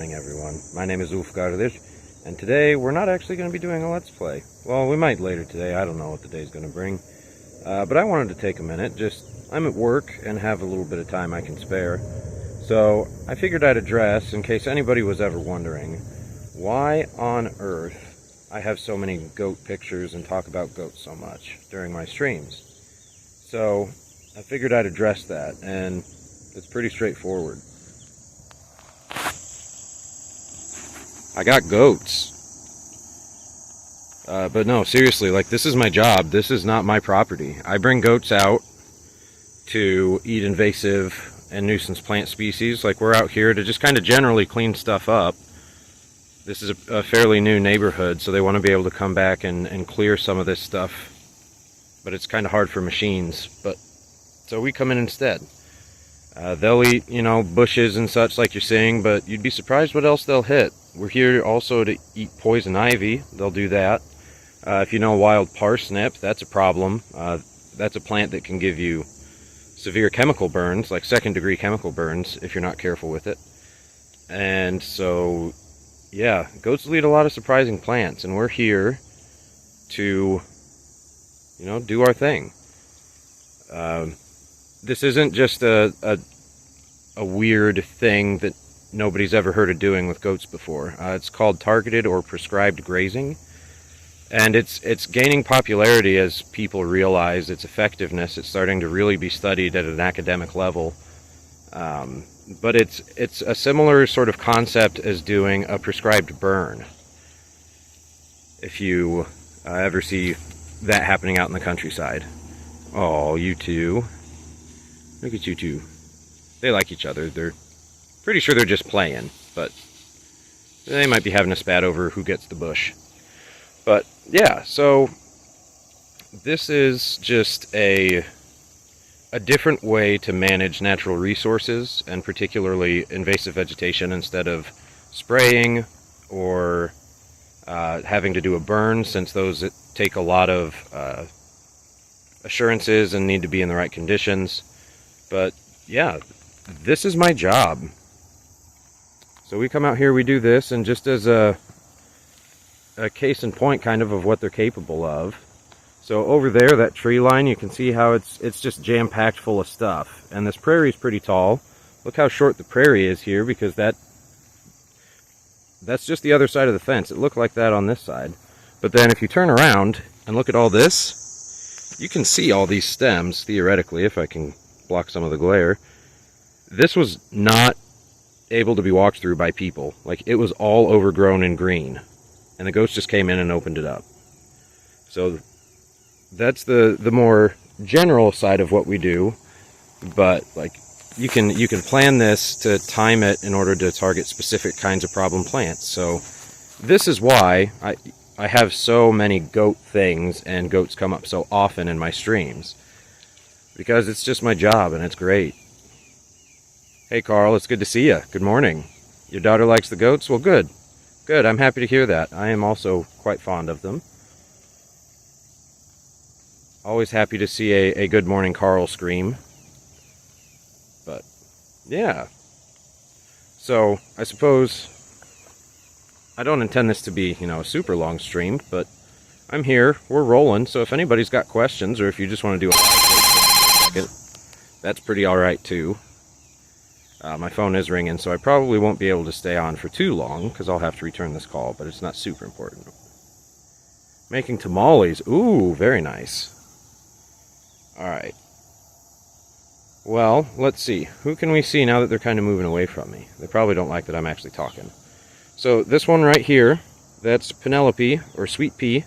Good morning, everyone. My name is Ulfgarður, and today we're not actually going to be doing a Let's Play. Well, we might later today. I don't know what the day's going to bring. But I wanted to take a minute. I'm at work and have a little bit of time I can spare. So I figured I'd address, in case anybody was ever wondering, why on earth I have so many goat pictures and talk about goats so much during my streams. So I figured I'd address that, and it's pretty straightforward. I got goats. But no, seriously, like, this is my job. This is not my property. I bring goats out to eat invasive and nuisance plant species. Like, we're out here to just kind of generally clean stuff up. This is a fairly new neighborhood, so they want to be able to come back and clear some of this stuff. But it's kind of hard for machines. So we come in instead. They'll eat, bushes and such like you're seeing, but you'd be surprised what else they'll hit. We're here also to eat poison ivy. They'll do that. If you know wild parsnip, that's a problem. That's a plant that can give you severe chemical burns, like second-degree chemical burns, if you're not careful with it. And so, yeah, goats will eat a lot of surprising plants, and we're here to, do our thing. This isn't just a weird thing that nobody's ever heard of doing with goats before. It's called targeted or prescribed grazing, and it's gaining popularity as people realize its effectiveness. It's starting to really be studied at an academic level, but it's a similar sort of concept as doing a prescribed burn. If you ever see that happening out in the countryside. Oh, you two. Look at you two. They like each other. They're pretty sure they're just playing, but they might be having a spat over who gets the bush. But yeah, so this is just a different way to manage natural resources, and particularly invasive vegetation, instead of spraying or having to do a burn, since those take a lot of assurances and need to be in the right conditions. But yeah, this is my job. So we come out here, we do this, and just as a case in point kind of what they're capable of. So over there, that tree line, you can see how it's just jam-packed full of stuff. And this prairie is pretty tall. Look how short the prairie is here, because that's just the other side of the fence. It looked like that on this side. But then if you turn around and look at all this, you can see all these stems, theoretically, if I can block some of the glare. This was not able to be walked through by people. Like, it was all overgrown and green, and the goats just came in and opened it up. So that's the more general side of what we do. But like, you can plan this to time it in order to target specific kinds of problem plants. So this is why I have so many goat things, and goats come up so often in my streams, because it's just my job, and it's great. Hey, Carl, it's good to see you. Good morning. Your daughter likes the goats? Well, good. Good, I'm happy to hear that. I am also quite fond of them. Always happy to see a good morning Carl scream. But, yeah. So, I suppose I don't intend this to be, a super long stream, but I'm here, we're rolling, so if anybody's got questions, or if you just want to do a live take, that's pretty alright too. My phone is ringing, so I probably won't be able to stay on for too long, because I'll have to return this call, but it's not super important. Making tamales. Ooh, very nice. Alright. Well, let's see. Who can we see now that they're kind of moving away from me? They probably don't like that I'm actually talking. So this one right here, that's Penelope, or Sweet Pea.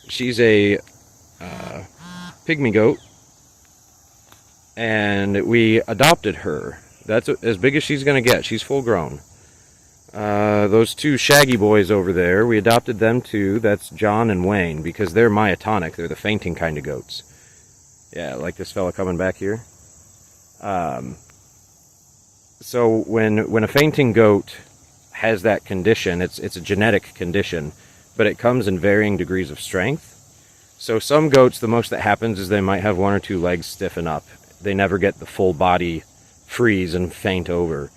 She's a pygmy goat, and we adopted her. That's as big as she's going to get. She's full grown. Those two shaggy boys over there, we adopted them too. That's John and Wayne, because they're myotonic. They're the fainting kind of goats. Yeah, like this fella coming back here. So when a fainting goat has that condition, it's a genetic condition, but it comes in varying degrees of strength. So some goats, the most that happens is they might have one or two legs stiffen up. They never get the full body freeze and faint over.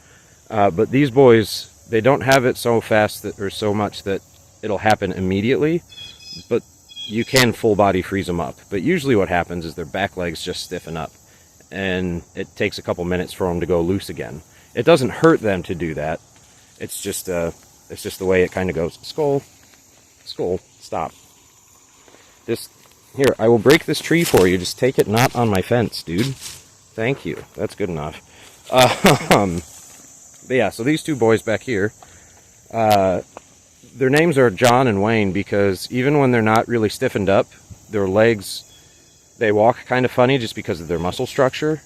But these boys they don't have it so fast that, or so much that it'll happen immediately, but you can full body freeze them up. But usually what happens is their back legs just stiffen up, and it takes a couple minutes for them to go loose again. It doesn't hurt them to do that. It's just the way it kind of goes. Skull, stop. Here, I will break this tree for you. Just take it not on my fence, dude. Thank you. That's good enough. But yeah, so these two boys back here, their names are John and Wayne because even when they're not really stiffened up, their legs, they walk kind of funny just because of their muscle structure.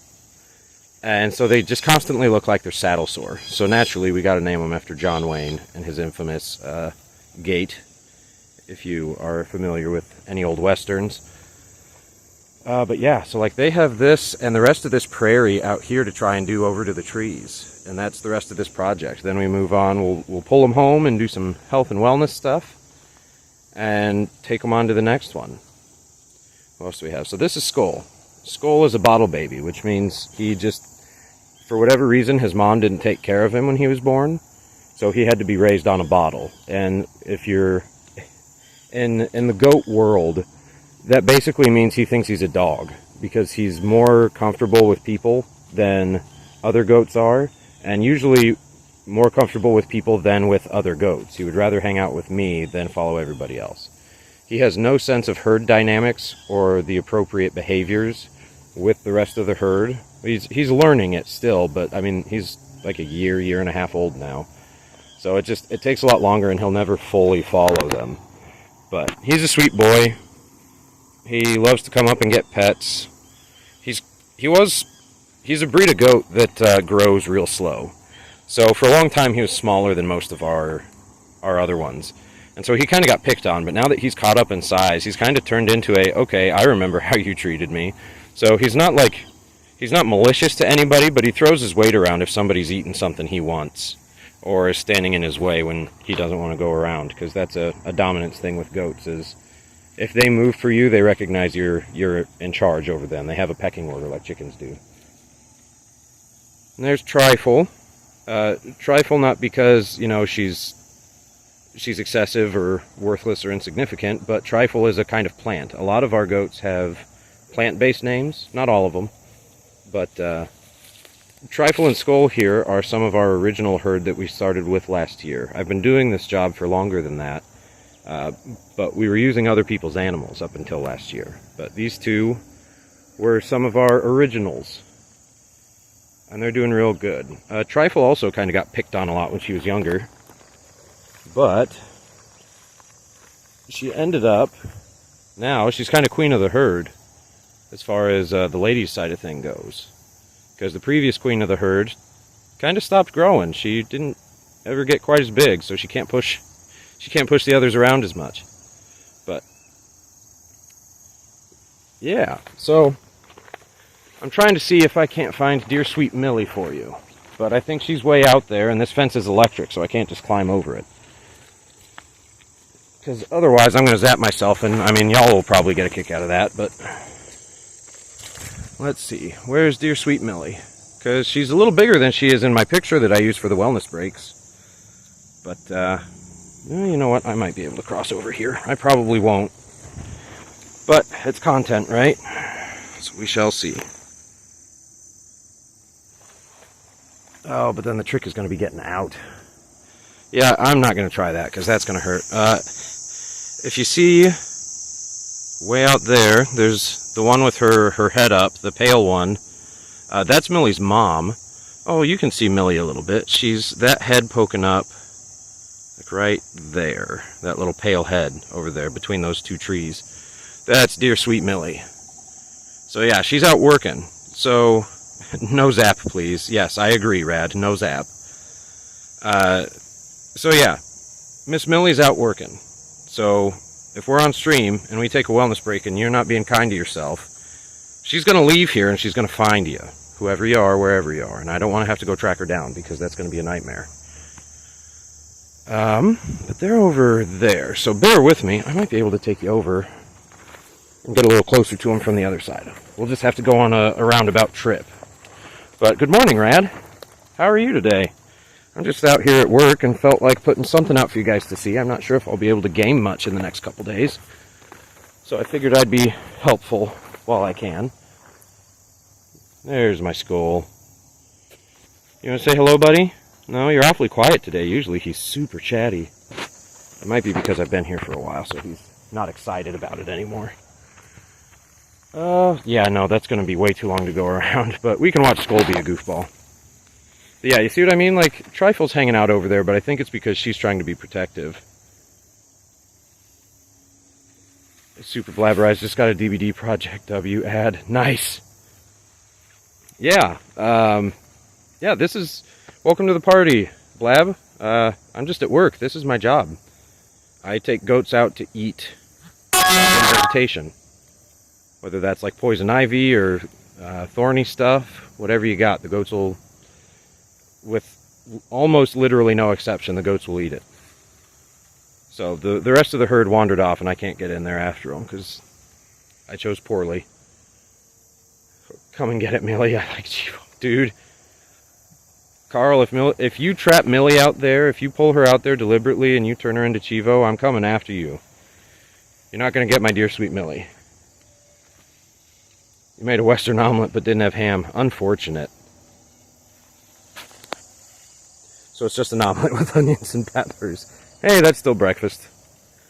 And so they just constantly look like they're saddle sore. So naturally, we got to name them after John Wayne and his infamous gait, if you are familiar with any old westerns. But yeah, so like they have this and the rest of this prairie out here to try and do over to the trees. And that's the rest of this project. Then we move on, we'll pull them home and do some health and wellness stuff and take them on to the next one. What else do we have? So this is Skull. Skull is a bottle baby, which means he just, for whatever reason, his mom didn't take care of him when he was born. So he had to be raised on a bottle. And if you're in the goat world, that basically means he thinks he's a dog because he's more comfortable with people than other goats are, and usually more comfortable with people than with other goats. He would rather hang out with me than follow everybody else. He has no sense of herd dynamics or the appropriate behaviors with the rest of the herd. He's learning it still, but I mean, he's like a year and a half old now. So it takes a lot longer and he'll never fully follow them. But he's a sweet boy. He loves to come up and get pets. He's a breed of goat that grows real slow. So for a long time he was smaller than most of our other ones. And so he kind of got picked on, but now that he's caught up in size, he's kind of turned into okay, I remember how you treated me. So he's not malicious to anybody, but he throws his weight around if somebody's eating something he wants or is standing in his way when he doesn't want to go around, because that's a dominance thing with goats is if they move for you, they recognize you're in charge over them. They have a pecking order like chickens do. And there's Trifle. Trifle not because, she's excessive or worthless or insignificant, but Trifle is a kind of plant. A lot of our goats have plant-based names. Not all of them, but Trifle and Skull here are some of our original herd that we started with last year. I've been doing this job for longer than that, but we were using other people's animals up until last year. But these two were some of our originals, and they're doing real good. Trifle also kind of got picked on a lot when she was younger, but she ended up, now she's kind of queen of the herd as far as the ladies' side of thing goes. Because the previous queen of the herd kind of stopped growing. She didn't ever get quite as big, so she can't push the others around as much. But yeah, so I'm trying to see if I can't find dear sweet Millie for you. But I think she's way out there, and this fence is electric, so I can't just climb over it. Because otherwise I'm going to zap myself, and I mean, y'all will probably get a kick out of that, but let's see. Where's dear sweet Millie? Because she's a little bigger than she is in my picture that I use for the wellness breaks. But, you know what? I might be able to cross over here. I probably won't. But it's content, right? So we shall see. Oh, but then the trick is going to be getting out. Yeah, I'm not going to try that because that's going to hurt. If you see way out there, there's the one with her head up, the pale one. That's Millie's mom. Oh, you can see Millie a little bit. She's that head poking up, like right there. That little pale head over there between those two trees. That's dear sweet Millie. So yeah, she's out working. So no zap, please. Yes, I agree, Rad. No zap. So yeah, Miss Millie's out working. So if we're on stream and we take a wellness break and you're not being kind to yourself, she's going to leave here and she's going to find you, whoever you are, wherever you are. And I don't want to have to go track her down because that's going to be a nightmare. But they're over there, so bear with me. I might be able to take you over and get a little closer to them from the other side. We'll just have to go on a roundabout trip. But good morning, Rad. How are you today? I'm just out here at work and felt like putting something out for you guys to see. I'm not sure if I'll be able to game much in the next couple days. So I figured I'd be helpful while I can. There's my skull. You want to say hello, buddy? No, you're awfully quiet today. Usually he's super chatty. It might be because I've been here for a while, so he's not excited about it anymore. Yeah, no, that's going to be way too long to go around, but we can watch Skull be a goofball. But yeah, you see what I mean? Like, Trifle's hanging out over there, but I think it's because she's trying to be protective. Super Blabberized just got a DVD Project W ad. Nice! Yeah, yeah, this is... Welcome to the party, Blab. I'm just at work. This is my job. I take goats out to eat vegetation. Whether that's like poison ivy or thorny stuff, whatever you got, the goats will, with almost literally no exception, the goats will eat it. So the rest of the herd wandered off, and I can't get in there after them because I chose poorly. Come and get it, Millie. I like Chivo. Dude. Carl, if you trap Millie out there, if you pull her out there deliberately and you turn her into Chivo, I'm coming after you. You're not going to get my dear sweet Millie. You made a Western omelet but didn't have ham. Unfortunate. So it's just an omelet with onions and peppers. Hey, that's still breakfast.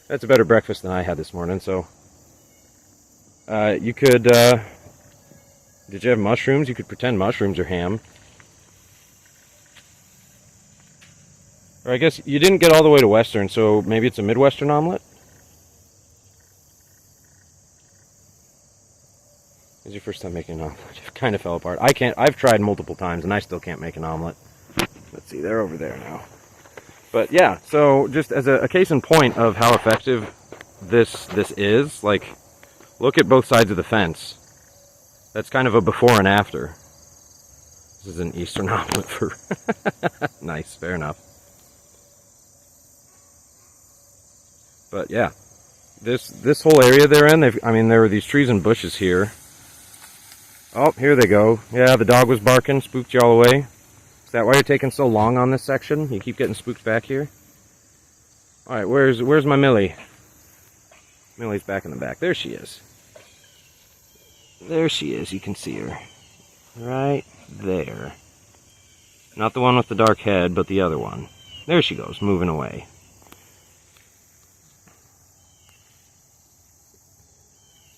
That's a better breakfast than I had this morning, so... you could, did you have mushrooms? You could pretend mushrooms are ham. Or I guess you didn't get all the way to Western, so maybe it's a Midwestern omelet? This is your first time making an omelet. It kind of fell apart. I've tried multiple times and I still can't make an omelet. Let's see, they're over there now. But yeah, so just as a case in point of how effective this is, like, look at both sides of the fence. That's kind of a before and after. This is an Eastern omelet for... Nice, fair enough. But yeah, this whole area they're in, there were these trees and bushes here. Oh, here they go. Yeah, the dog was barking, spooked you all away. Is that why you're taking so long on this section? You keep getting spooked back here? Alright, where's my Millie? Millie's back in the back. There she is. There she is, you can see her. Right there. Not the one with the dark head, but the other one. There she goes, moving away.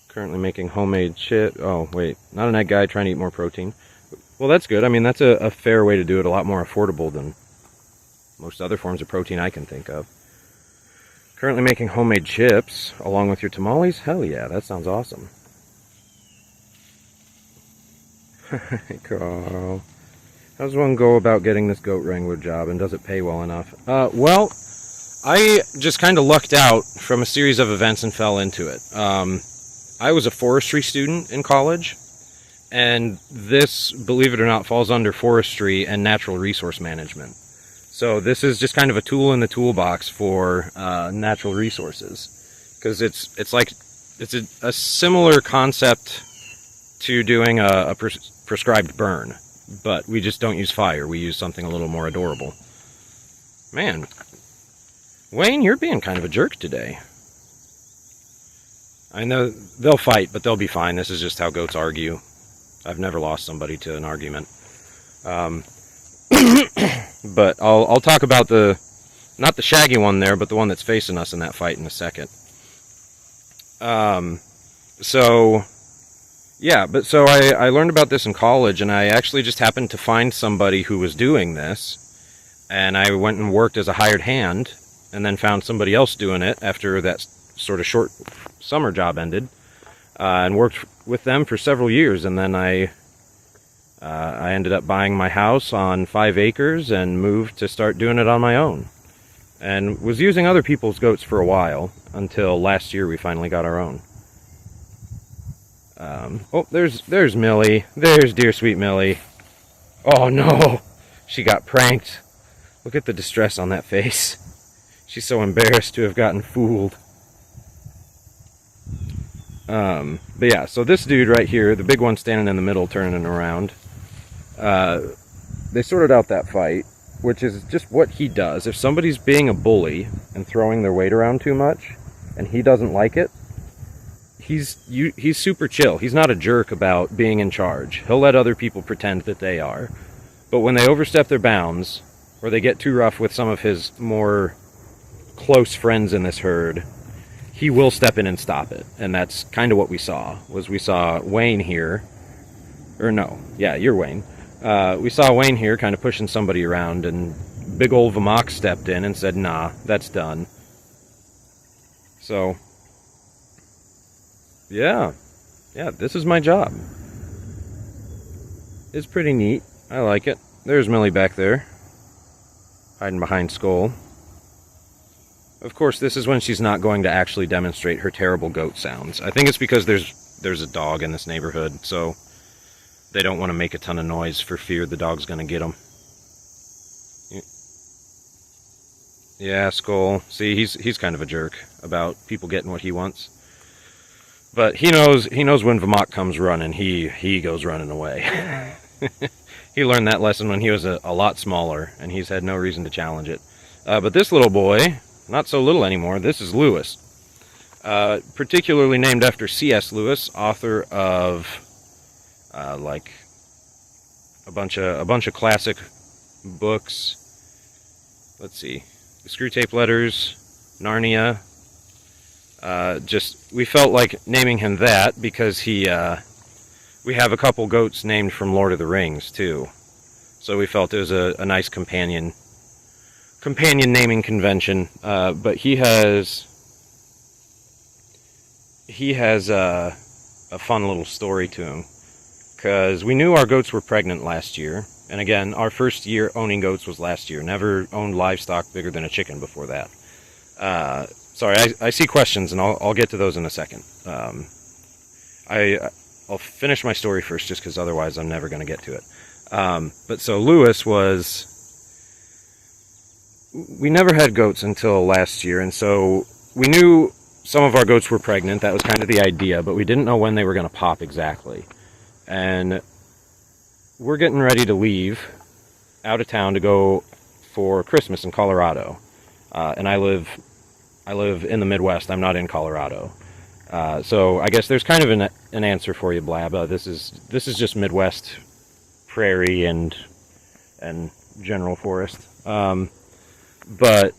Currently making homemade shit. Oh, wait. Not an egg guy, trying to eat more protein. Well, that's good. I mean, that's a fair way to do it. A lot more affordable than most other forms of protein I can think of. Currently making homemade chips along with your tamales. Hell yeah, that sounds awesome. Hey, Carl. How does one go about getting this goat wrangler job, and does it pay well enough? Well, I just kind of lucked out from a series of events and fell into it. I was a forestry student in college, and this, believe it or not, falls under forestry and natural resource management. So this is just kind of a tool in the toolbox for natural resources, because it's a similar concept to doing a prescribed burn, but we just don't use fire. We use something a little more adorable. Man, Wayne, you're being kind of a jerk today. I know they'll fight, but they'll be fine. This is just how goats argue. I've never lost somebody to an argument. But I'll talk about not the shaggy one there, but the one that's facing us in that fight in a second. So I learned about this in college, and I actually just happened to find somebody who was doing this, and I went and worked as a hired hand, and then found somebody else doing it after that sort of short summer job ended, and worked with them for several years, and then I ended up buying my house on 5 acres and moved to start doing it on my own, and was using other people's goats for a while until last year we finally got our own. Oh, there's Millie. There's dear sweet Millie. Oh no, she got pranked. Look at the distress on that face. She's so embarrassed to have gotten fooled. But yeah, so this dude right here, the big one standing in the middle turning around, they sorted out that fight, which is just what he does. If somebody's being a bully and throwing their weight around too much, and he doesn't like it, he's super chill. He's not a jerk about being in charge. He'll let other people pretend that they are. But when they overstep their bounds, or they get too rough with some of his more close friends in this herd, he will step in and stop it. And that's kind of what we saw. We saw Wayne here, or no, yeah, you're Wayne. We saw Wayne here kind of pushing somebody around, and big old Vamok stepped in and said, nah, that's done. So, yeah, this is my job. It's pretty neat. I like it. There's Millie back there, hiding behind Skull. Of course, this is when she's not going to actually demonstrate her terrible goat sounds. I think it's because there's a dog in this neighborhood, so they don't want to make a ton of noise for fear the dog's going to get them. Yeah, Skull. See, he's kind of a jerk about people getting what he wants. But he knows when Vamok comes running, he goes running away. He learned that lesson when he was a lot smaller, and he's had no reason to challenge it. But this little boy, not so little anymore, this is Lewis. Particularly named after C.S. Lewis, author of like a bunch of classic books. Let's see, the Screwtape Letters, Narnia. We felt like naming him that because we have a couple goats named from Lord of the Rings too, so we felt it was a nice companion naming convention. But he has a fun little story to him, because we knew our goats were pregnant last year, and again, our first year owning goats was last year. Never owned livestock bigger than a chicken before that. Sorry, I see questions, and I'll get to those in a second. I'll finish my story first, just because otherwise I'm never going to get to it. But so Lewis was... We never had goats until last year, and so we knew some of our goats were pregnant. That was kind of the idea, but we didn't know when they were going to pop exactly. And we're getting ready to leave out of town to go for Christmas in Colorado. And I live in the Midwest. I'm not in Colorado. So I guess there's kind of an answer for you, Blab. This is just Midwest prairie and general forest. But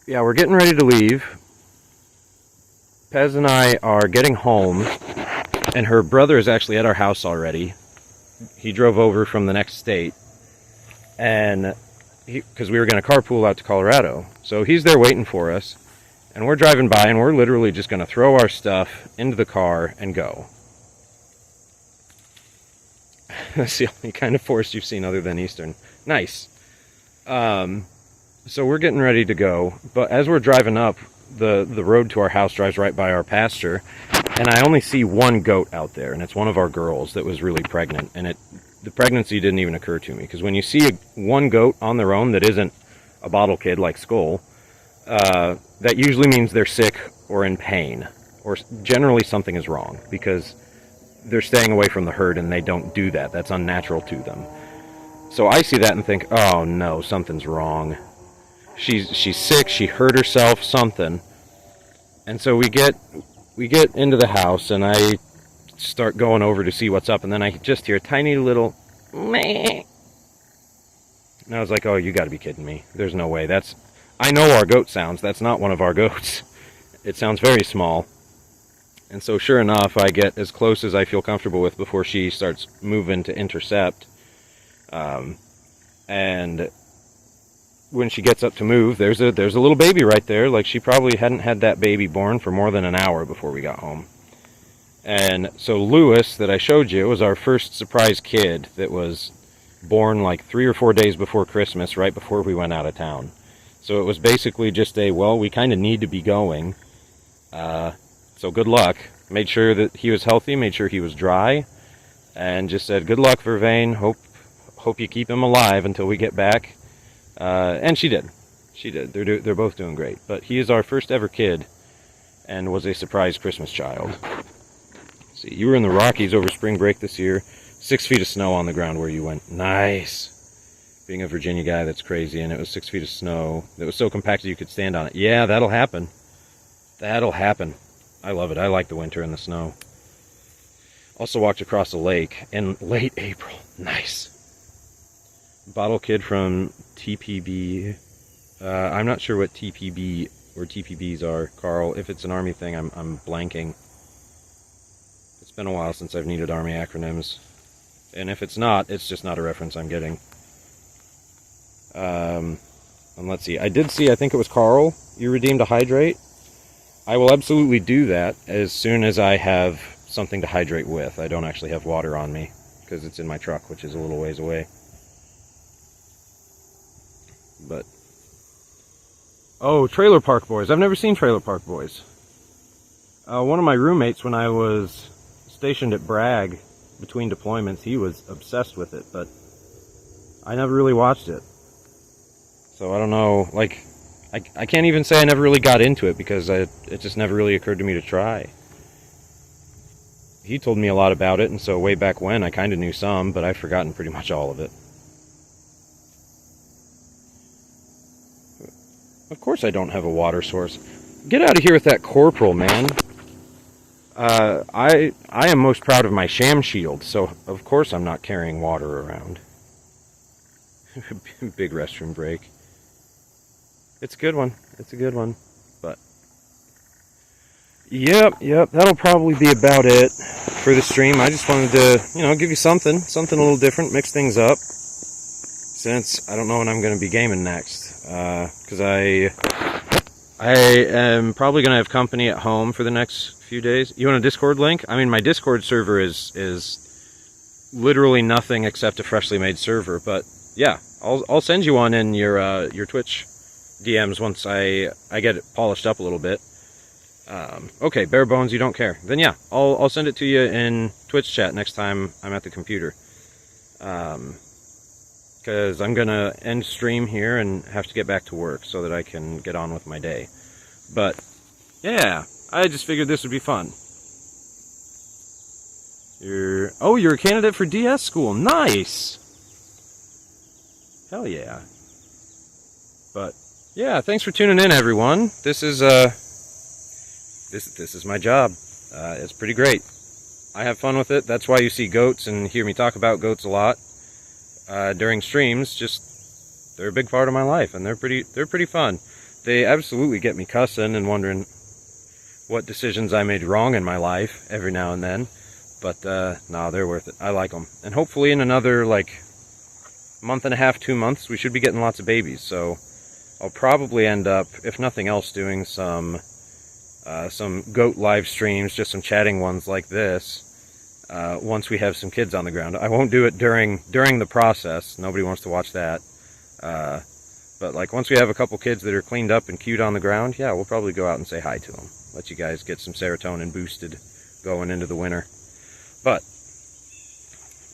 yeah, we're getting ready to leave. Pez and I are getting home, and her brother is actually at our house already. He drove over from the next state, and because we were going to carpool out to Colorado. So he's there waiting for us, and we're driving by, and we're literally just going to throw our stuff into the car and go. That's the only kind of forest you've seen other than Eastern. Nice. So we're getting ready to go, but as we're driving up, the road to our house drives right by our pasture, and I only see one goat out there, and it's one of our girls that was really pregnant, and the pregnancy didn't even occur to me, because when you see one goat on their own that isn't a bottle kid like Skull, that usually means they're sick or in pain, or generally something is wrong, because they're staying away from the herd and they don't do that. That's unnatural to them. So I see that and think, oh no, something's wrong. She's sick, she hurt herself, something. And so we get into the house, and I start going over to see what's up, and then I just hear a tiny little meh. And I was like, oh, you gotta be kidding me. There's no way. I know our goat sounds. That's not one of our goats. It sounds very small. And so sure enough, I get as close as I feel comfortable with before she starts moving to intercept. And when she gets up to move, there's a little baby right there. Like, she probably hadn't had that baby born for more than an hour before we got home. And so Lewis, that I showed you, was our first surprise kid that was born like 3 or 4 days before Christmas, right before we went out of town. So it was basically just we kind of need to be going. So good luck. Made sure that he was healthy, made sure he was dry, and just said, good luck, Vervain. Hope you keep him alive until we get back. And she did. She did. They're both doing great. But he is our first ever kid, and was a surprise Christmas child. See, you were in the Rockies over spring break this year. 6 feet of snow on the ground where you went. Nice. being a Virginia guy, that's crazy. And it was 6 feet of snow that was so compacted you could stand on it. Yeah, that'll happen. That'll happen. I love it. I like the winter and the snow. Also walked across a lake in late April. Nice. Bottle Kid from TPB. I'm not sure what TPB or TPBs are, Carl. If it's an Army thing, I'm blanking. It's been a while since I've needed Army acronyms. And if it's not, it's just not a reference I'm getting. And let's see. I did see, I think it was Carl, you redeemed a hydrate. I will absolutely do that as soon as I have something to hydrate with. I don't actually have water on me because it's in my truck, which is a little ways away. But oh, Trailer Park Boys. I've never seen Trailer Park Boys. One of my roommates, when I was stationed at Bragg between deployments, he was obsessed with it, but I never really watched it. So I don't know, like, I can't even say I never really got into it because it just never really occurred to me to try. He told me a lot about it, and so way back when I kind of knew some, but I've forgotten pretty much all of it. Of course I don't have a water source. Get out of here with that Corporal, man. I am most proud of my sham shield, so of course I'm not carrying water around. Big restroom break. It's a good one. It's a good one. But yep, that'll probably be about it for the stream. I just wanted to, give you something a little different, mix things up. Since I don't know when I'm going to be gaming next, because I am probably going to have company at home for the next few days. You want a Discord link? I mean, my Discord server is literally nothing except a freshly made server. But yeah, I'll send you one in your Twitch DMs once I get it polished up a little bit. Okay, bare bones, you don't care. Then yeah, I'll send it to you in Twitch chat next time I'm at the computer. Because I'm going to end stream here and have to get back to work so that I can get on with my day. But, yeah, I just figured this would be fun. You're a candidate for DS school. Nice! Hell yeah. But, yeah, thanks for tuning in, everyone. This is, this is my job. It's pretty great. I have fun with it. That's why you see goats and hear me talk about goats a lot. During streams, just they're a big part of my life, and they're pretty fun. They absolutely get me cussing and wondering what decisions I made wrong in my life every now and then. But no, they're worth it. I like them, and hopefully in another month and a half, 2 months, we should be getting lots of babies. So I'll probably end up, if nothing else, doing some goat live streams, just some chatting ones like this. Once we have some kids on the ground. I won't do it during the process. Nobody wants to watch that. But once we have a couple kids that are cleaned up and cute on the ground, yeah, we'll probably go out and say hi to them. Let you guys get some serotonin boosted going into the winter. But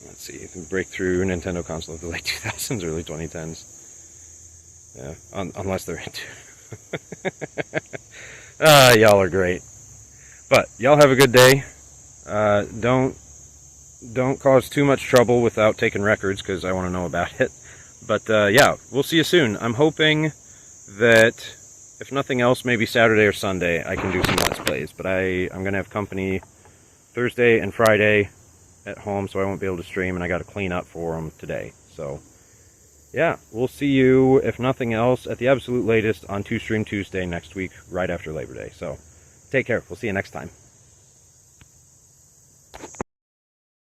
let's see, if we break through Nintendo console of the late 2000s, early 2010s. Yeah, unless they're into. Y'all are great. But y'all have a good day. Don't cause too much trouble without taking records, because I want to know about it. But yeah, we'll see you soon. I'm hoping that, if nothing else, maybe Saturday or Sunday I can do some Let's Plays. But I'm going to have company Thursday and Friday at home, so I won't be able to stream, and I got to clean up for them today. So yeah, we'll see you, if nothing else, at the absolute latest on Two Stream Tuesday next week, right after Labor Day. So take care. We'll see you next time.